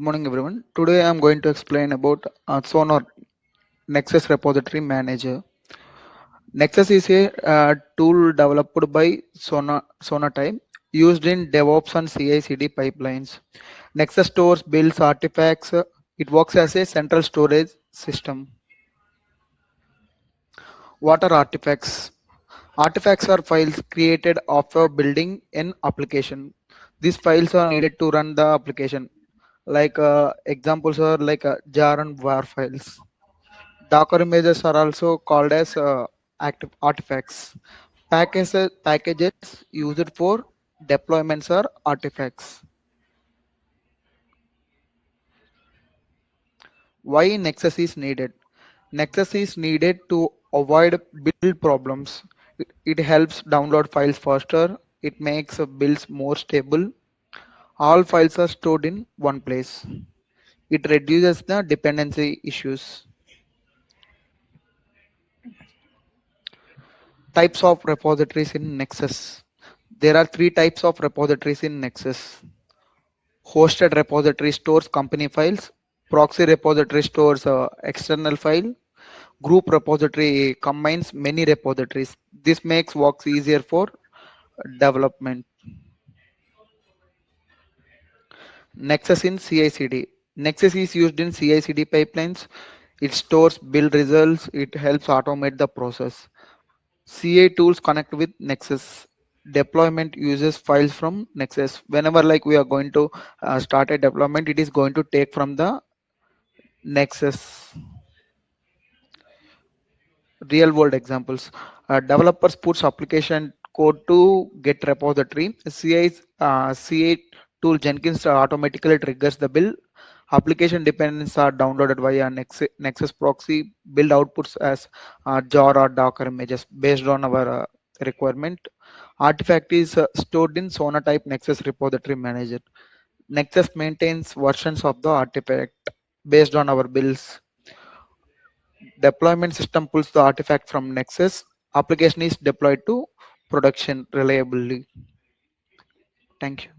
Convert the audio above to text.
Good morning, everyone. Today I'm going to explain about Sonar Nexus Repository Manager. Nexus is a tool developed by Sonatype used in DevOps and CI/CD pipelines. Nexus stores, builds artifacts. It works as a central storage system. What are artifacts? Artifacts are files created after building an application. These files are needed to run the application. Like examples are like jar and var files. Docker images are also called as active artifacts. Packages used for deployments are artifacts. Why Nexus is needed? Nexus is needed to avoid build problems. It helps download files faster. It makes builds more stable. All files are stored in one place. It reduces the dependency issues. Types of repositories in Nexus. There are three types of repositories in Nexus. Hosted repository stores company files. Proxy repository stores external file. Group repository combines many repositories. This makes works easier for development. Nexus in CI/CD. Nexus is used in CI/CD pipelines. It stores build results. It helps automate the process. CI tools connect with Nexus. Deployment uses files from Nexus. Whenever like we are going to start a deployment, it is going to take from the Nexus. Real world examples. Developers push application code to get repository. CI tool Jenkins automatically triggers the build. Application dependencies are downloaded via Nexus proxy. Build outputs as jar or Docker images based on our requirement. Artifact is stored in Sonatype Nexus Repository Manager. Nexus maintains versions of the artifact based on our builds. Deployment system pulls the artifact from Nexus. Application is deployed to production reliably. Thank you.